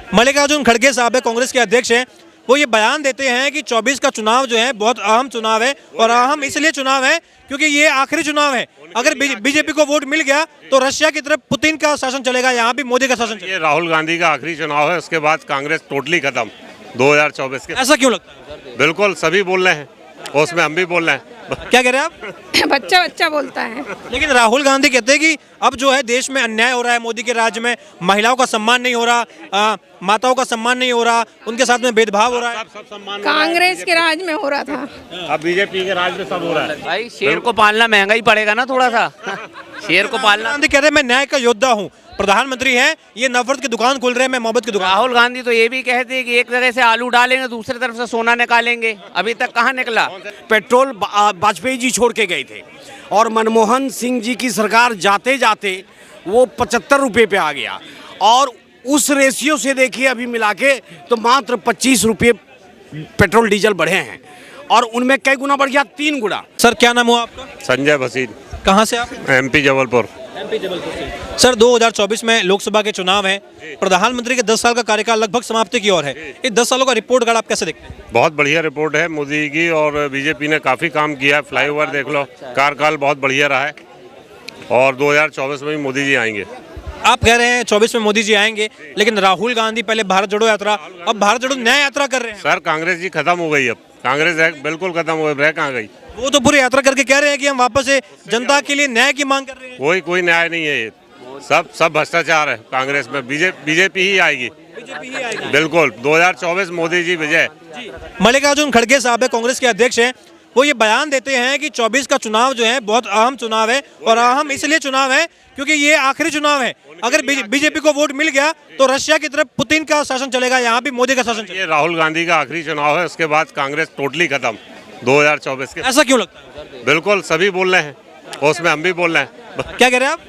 मल्लिकार्जुन खड़गे साहब है, कांग्रेस के अध्यक्ष हैं। वो ये बयान देते हैं कि 24 का चुनाव जो है बहुत अहम चुनाव है और अहम इसलिए चुनाव है क्योंकि ये आखिरी चुनाव है। अगर बीजेपी को वोट मिल गया तो रशिया की तरफ पुतिन का शासन चलेगा, यहाँ भी मोदी का शासन चलेगा। ये राहुल गांधी का आखिरी चुनाव है, उसके बाद कांग्रेस टोटली खत्म 2024 के। ऐसा क्यों लगता है? बिल्कुल सभी बोल रहे हैं और उसमें हम भी बोल रहे हैं। क्या कह रहे हैं आप? बच्चा बच्चा बोलता है। लेकिन राहुल गांधी कहते हैं कि अब जो है देश में अन्याय हो रहा है, मोदी के राज्य में महिलाओं का सम्मान नहीं हो रहा, माताओं का सम्मान नहीं हो रहा, उनके साथ में भेदभाव हो रहा है। सब सम्मान कांग्रेस के राज में हो रहा था, अब बीजेपी के राज में सब हो रहा है। भाई शेर को पालना महंगा ही पड़ेगा ना थोड़ा सा। शेर को पालना। गांधी कह रहे हैं मैं न्याय का योद्धा हूँ, प्रधानमंत्री हैं, ये नफरत की दुकान खोल रहे हैं, मैं मोहब्बत की दुकान। राहुल गांधी तो ये भी कहते हैं कि एक जगह से आलू डालेंगे दूसरी तरफ से सोना निकालेंगे, अभी तक कहाँ निकला? पेट्रोल वाजपेयी जी छोड़ के गए थे और मनमोहन सिंह जी की सरकार जाते जाते वो 75 रुपये पे आ गया और उस रेशियो से देखिए अभी मिला के तो मात्र 25 रुपये पेट्रोल डीजल बढ़े हैं और उनमें कई गुना बढ़ गया, 3 गुना। सर क्या नाम हुआ आपका? संजय भसीन, कहाँ से आप? MP जबलपुर। सर 2024 में लोकसभा के चुनाव हैं, प्रधानमंत्री के 10 साल का कार्यकाल लगभग समाप्ति की ओर है। इस 10 सालों का रिपोर्ट कार्ड आप कैसे देखते हैं? बहुत बढ़िया रिपोर्ट है मोदी जी की और बीजेपी ने काफ़ी काम किया। फ्लाईओवर देख लो, कार्यकाल बहुत बढ़िया रहा है और 2024 में भी मोदी जी आएंगे। आप कह रहे हैं 24 में मोदी जी आएंगे, लेकिन राहुल गांधी पहले भारत जोड़ो यात्रा, अब भारत जोड़ो न्याय यात्रा कर रहे हैं। सर कांग्रेस जी खत्म हो गई, अब कांग्रेस बिल्कुल खत्म हो गई, रह कहाँ गई? वो तो पूरी यात्रा करके कह रहे हैं कि हम वापस से जनता के लिए न्याय की मांग कर रहे हैं। कोई न्याय नहीं है, ये सब भ्रष्टाचार है। कांग्रेस में बीजेपी ही आएगी, बिल्कुल 2024 मोदी जी विजय। मल्लिकार्जुन खड़गे साहब है, कांग्रेस के अध्यक्ष हैं। वो ये बयान देते हैं कि 24 का चुनाव जो है बहुत अहम चुनाव है और अहम इसलिए चुनाव है क्योंकि ये आखिरी चुनाव है। अगर बीजेपी को वोट मिल गया तो रशिया की तरफ पुतिन का शासन चलेगा, यहाँ भी मोदी का शासन चलेगा। ये राहुल गांधी का आखिरी चुनाव है, उसके बाद कांग्रेस टोटली खत्म 2024 के। ऐसा क्यों लगता है? बिल्कुल सभी बोल रहे हैं और उसमें हम भी बोल रहे हैं। क्या कह रहे हैं आप?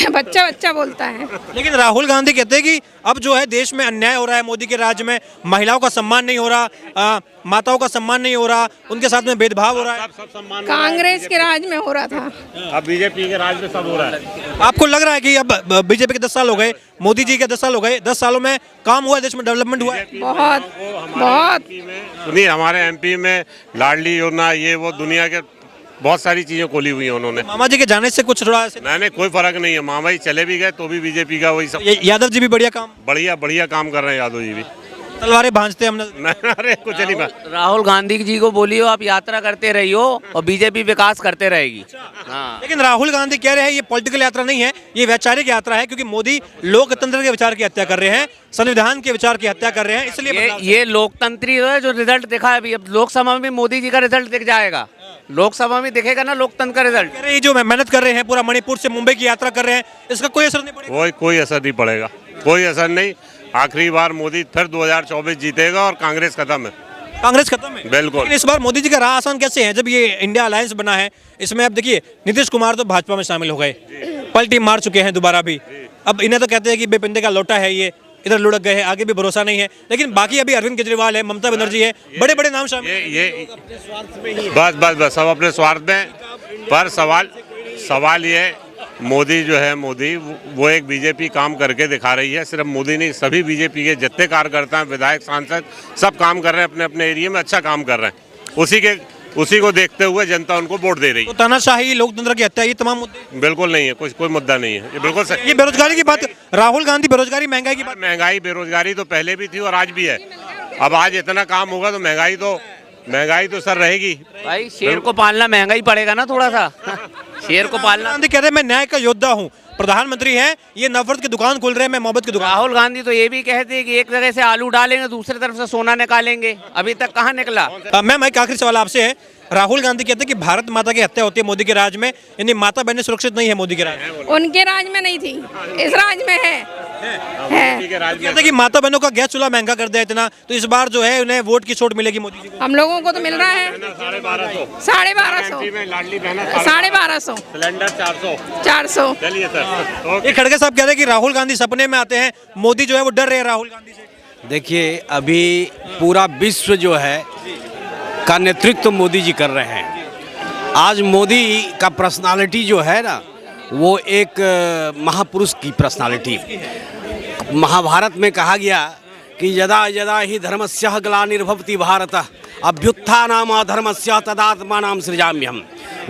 बच्चा बच्चा बोलता है। लेकिन राहुल गांधी कहते हैं कि अब जो है देश में अन्याय हो रहा है, मोदी के राज्य में महिलाओं का सम्मान नहीं हो रहा, माताओं का सम्मान नहीं हो रहा, उनके साथ में भेदभाव हो रहा है। सब सम्मान कांग्रेस के राज में हो रहा था, अब बीजेपी के राज में सब हो रहा है। आपको लग रहा है कि अब बीजेपी के 10 साल हो गए, मोदी जी के 10 साल हो गए, 10 सालों में काम हुआ है, देश में डेवलपमेंट हुआ है? बहुत बहुत। सुनिए हमारे MP में लाडली योजना, ये वो दुनिया के बहुत सारी चीजें खोली हुई हैं उन्होंने। मामा जी के जाने से कुछ थोड़ा नहीं, कोई फर्क नहीं है। मामा जी चले भी गए तो भी बीजेपी का वही सब। यादव जी भी बढ़िया काम कर रहे हैं, यादव जी भी। तलवारें भांजते हमने। अरे कुछ नहीं। राहुल गांधी जी को बोलियो आप यात्रा करते रहियो और बीजेपी विकास करते रहेगी। हाँ। लेकिन राहुल गांधी कह रहे हैं ये पॉलिटिकल यात्रा नहीं है, ये वैचारिक यात्रा है क्योंकि मोदी लोकतंत्र के विचार की हत्या कर रहे हैं, संविधान के विचार की हत्या कर रहे हैं, इसलिए ये लोकतंत्री है जो रिजल्ट दिखा है अभी। अब लोकसभा में मोदी जी का रिजल्ट दिख जाएगा, लोकसभा में दिखेगा ना लोकतंत्र का रिजल्ट। कह रहे हैं जो मेहनत कर रहे हैं, पूरा मणिपुर से मुंबई की यात्रा कर रहे हैं, इसका कोई असर नहीं पड़ेगा। कोई असर नहीं पड़ेगा, कोई असर नहीं। आखिरी बार मोदी फिर 2024 जीतेगा और कांग्रेस खत्म है। कांग्रेस खत्म है, बिल्कुल। लेकिन इस बार मोदी जी का राह आसान कैसे है जब ये इंडिया अलायंस बना है? इसमें अब देखिए नीतीश कुमार तो भाजपा में शामिल हो गए, पलटी मार चुके हैं दोबारा भी। अब इन्हें तो कहते हैं कि बेपिंदे का लोटा है, ये इधर लुढ़क गए हैं, आगे भी भरोसा नहीं है। लेकिन बाकी अभी अरविंद केजरीवाल है, ममता बनर्जी है, बड़े बड़े नाम शामिल। ये बस सब अपने स्वार्थ में। पर सवाल ये मोदी जो है, मोदी वो एक बीजेपी काम करके दिखा रही है। सिर्फ मोदी नहीं, सभी बीजेपी के जितने कार्यकर्ता हैं, विधायक, सांसद, सब काम कर रहे हैं अपने अपने एरिया में, अच्छा काम कर रहे हैं। उसी को देखते हुए जनता उनको वोट दे रही है। तो तानाशाही, लोकतंत्र की हत्या, ये तमाम मुद्दे बिल्कुल नहीं है, कोई मुद्दा नहीं है, ये बिल्कुल सही। ये बेरोजगारी की बात, राहुल गांधी बेरोजगारी महंगाई की बात। महंगाई बेरोजगारी तो पहले भी थी और आज भी है। अब आज इतना काम होगा तो महंगाई तो सर रहेगी। भाई शेर को पालना महंगा ही पड़ेगा ना थोड़ा सा। शेर को पालना। गांधी कह रहे हैं मैं न्याय का योद्धा हूँ, प्रधानमंत्री हैं, ये नफरत की दुकान खोल रहे हैं, मैं मोहब्बत की दुकान। राहुल गांधी तो ये भी कहते हैं कि एक जगह से आलू डालेंगे दूसरी तरफ से सोना निकालेंगे, अभी तक कहाँ निकला? मैम एक आखिरी सवाल आपसे है, राहुल गांधी कहते हैं कि भारत माता की हत्या होती है मोदी के राज में, यानी माता बहनें सुरक्षित नहीं है मोदी के राज में। उनके राज में नहीं थी, इस राज में है। कहते हैं कि माता बहनों का गैस चूल्हा महंगा कर दिया इतना, तो इस बार जो है उन्हें वोट की छूट मिलेगी मोदी जी को। हम लोगों को तो मिल रहा है 1250, 1250, सिलेंडर 400। चलिए सर। ये खड़गे साहब कह रहे हैं कि राहुल गांधी सपने में आते हैं, मोदी जो है वो डर रहे हैं राहुल गांधी से। देखिए अभी पूरा विश्व जो है का नेतृत्व मोदी जी कर रहे हैं। आज मोदी का पर्सनालिटी जो है ना, वो एक महापुरुष की पर्सनालिटी। महाभारत में कहा गया कि यदा यदा ही धर्मस्य ग्लानिर्भवति भारत अभ्युत्थानाम धर्मस्य तदात्मानां सृजाम्यहम्।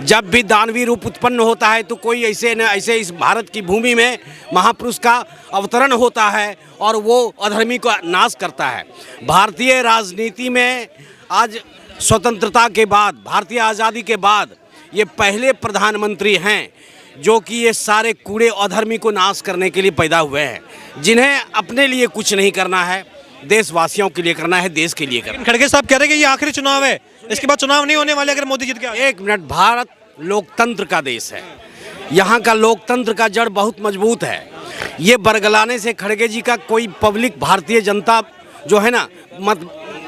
जब भी दानवीय रूप उत्पन्न होता है तो कोई ऐसे न ऐसे इस भारत की भूमि में महापुरुष का अवतरण होता है और वो अधर्मी को नाश करता है। भारतीय राजनीति में आज स्वतंत्रता के बाद, भारतीय आज़ादी के बाद ये पहले प्रधानमंत्री हैं जो कि ये सारे कूड़े अधर्मी को नाश करने के लिए पैदा हुए हैं, जिन्हें अपने लिए कुछ नहीं करना है, देशवासियों के लिए करना है, देश के लिए करना है। खड़गे साहब कह रहे हैं कि ये आखिरी चुनाव है, इसके बाद चुनाव नहीं होने वाले अगर मोदी जीत गया। एक मिनट, भारत लोकतंत्र का देश है, यहाँ का लोकतंत्र का जड़ बहुत मजबूत है। ये बरगलाने से खड़गे जी का कोई पब्लिक, भारतीय जनता जो है ना, मत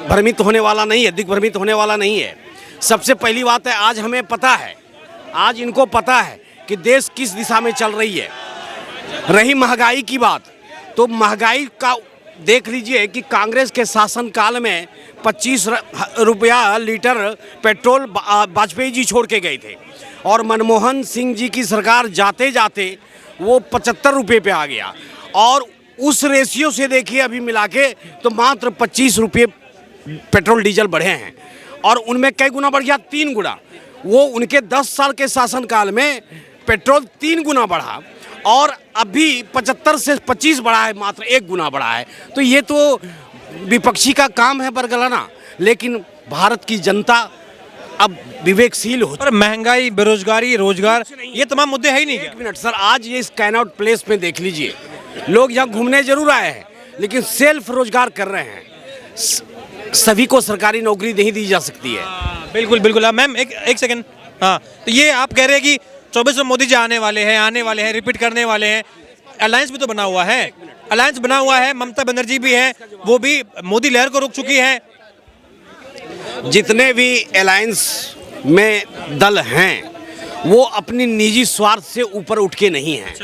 भ्रमित होने वाला नहीं है, दिग्भ्रमित होने वाला नहीं है। सबसे पहली बात है, आज हमें पता है, आज इनको पता है कि देश किस दिशा में चल रही है। रही महंगाई की बात, तो महंगाई का देख लीजिए कि कांग्रेस के शासनकाल में 25 रुपया लीटर पेट्रोल वाजपेयी जी छोड़ के गए थे और मनमोहन सिंह जी की सरकार जाते जाते वो 75 रुपये पे आ गया और उस रेशियो से देखिए अभी मिला के तो मात्र 25 रुपये पेट्रोल डीजल बढ़े हैं और उनमें कई गुना बढ़ गया, 3 गुना। वो उनके 10 साल के शासनकाल में पेट्रोल 3 गुना बढ़ा और अभी 75 से 25 बढ़ा है, मात्र 1 गुना बढ़ा है। तो ये तो विपक्षी का काम है बरगलाना, लेकिन भारत की जनता अब विवेकशील हो। और महंगाई, बेरोजगारी, रोजगार, ये तमाम मुद्दे है ही नहीं क्या? एक मिनट सर, आज ये कैनॉट प्लेस में देख लीजिए, लोग यहाँ घूमने जरूर आए हैं लेकिन सेल्फ रोजगार कर रहे हैं। सभी को सरकारी नौकरी नहीं दी जा सकती है। बिल्कुल बिल्कुल। मैम एक सेकंड, हाँ, तो ये आप कह रहे हैं कि 24 में मोदी जी आने वाले हैं, रिपीट करने वाले हैं। अलायंस भी तो बना हुआ है, अलायंस बना हुआ है, ममता बनर्जी भी है, वो भी मोदी लहर को रोक चुकी है। जितने भी अलायंस में दल हैं वो अपनी निजी स्वार्थ से ऊपर उठ के नहीं हैं।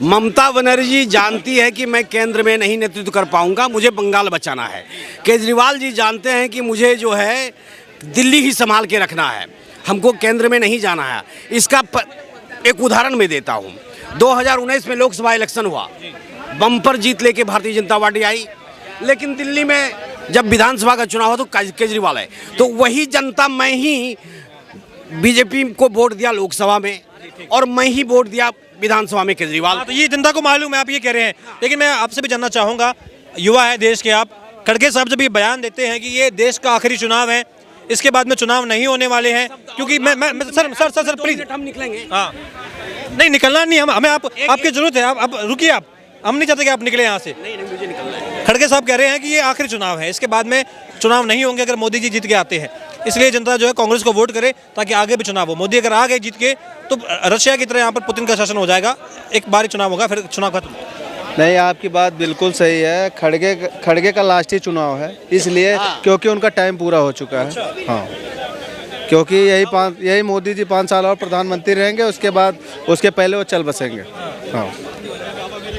ममता बनर्जी जानती है कि मैं केंद्र में नहीं नेतृत्व कर पाऊंगा, मुझे बंगाल बचाना है। केजरीवाल जी जानते हैं कि मुझे जो है दिल्ली ही संभाल के रखना है, हमको केंद्र में नहीं जाना है। इसका एक उदाहरण मैं देता हूँ। 2019 में लोकसभा इलेक्शन हुआ, बम्पर जीत लेके भारतीय जनता पार्टी आई, लेकिन दिल्ली में जब विधानसभा का चुनाव हुआ तो केजरीवाल है। तो वही जनता, मैं ही बीजेपी को वोट दिया लोकसभा में और मैं ही वोट दिया विधानसभा में केजरीवाल। तो ये जनता को मालूम है, आप ये कह रहे हैं। लेकिन मैं आपसे भी जानना चाहूँगा, युवा है देश के आप, खड़गे साहब जब ये बयान देते हैं कि ये देश का आखिरी चुनाव है, इसके बाद में चुनाव नहीं होने वाले हैं, क्योंकि मैं सर प्लीज, हम निकलेंगे। हाँ, नहीं निकलना नहीं, हमें आपकी जरूरत है, आप रुकिए, आप, हम नहीं चाहते कि आप निकले यहाँ से। नहीं, मुझे निकलना है। खड़गे साहब कह रहे हैं कि ये आखिरी चुनाव है, इसके बाद में चुनाव नहीं होंगे अगर मोदी जी जीत के आते हैं, इसलिए जनता जो है कांग्रेस को वोट करे ताकि आगे भी चुनाव हो। मोदी अगर आ गए जीत के तो रशिया की तरह यहाँ पर पुतिन का शासन हो जाएगा, एक बार ही चुनाव होगा, फिर चुनाव खत्म। नहीं, आपकी बात बिल्कुल सही है। खड़गे का लास्ट ही चुनाव है, इसलिए क्योंकि उनका टाइम पूरा हो चुका है। हाँ, क्योंकि यही मोदी जी 5 साल और प्रधानमंत्री रहेंगे, उसके पहले वो चल बसेंगे। हाँ,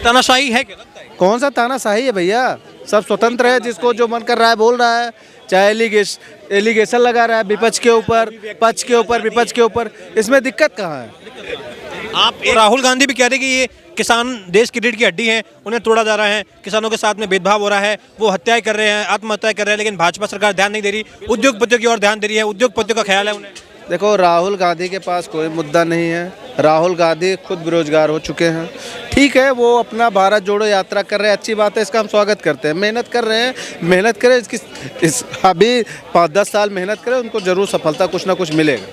तानाशाही है क्या? कौन सा तानाशाही है भैया, सब स्वतंत्र है, जिसको जो मन कर रहा है बोल रहा है, चाहे एलिगेशन लगा रहा है विपक्ष के ऊपर, पक्ष के ऊपर, विपक्ष के ऊपर, इसमें दिक्कत कहाँ है? आप राहुल गांधी भी कह रहे हैं कि ये किसान देश की रीढ़ की हड्डी हैं, उन्हें तोड़ा जा रहा है, किसानों के साथ में भेदभाव हो रहा है, वो हत्याएं कर रहे हैं, आत्महत्याएं कर रहे हैं, लेकिन भाजपा सरकार ध्यान नहीं दे रही, उद्योगपतियों की ओर ध्यान दे रही है, उद्योगपतियों का ख्याल है उन्हें। देखो, राहुल गांधी के पास कोई मुद्दा नहीं है, राहुल गांधी खुद बेरोजगार हो चुके हैं। ठीक है, वो अपना भारत जोड़ो यात्रा कर रहे हैं, अच्छी बात है, इसका हम स्वागत करते हैं। मेहनत कर रहे हैं, मेहनत करें, अभी 5-10 साल मेहनत करें, उनको जरूर सफलता कुछ ना कुछ मिलेगा।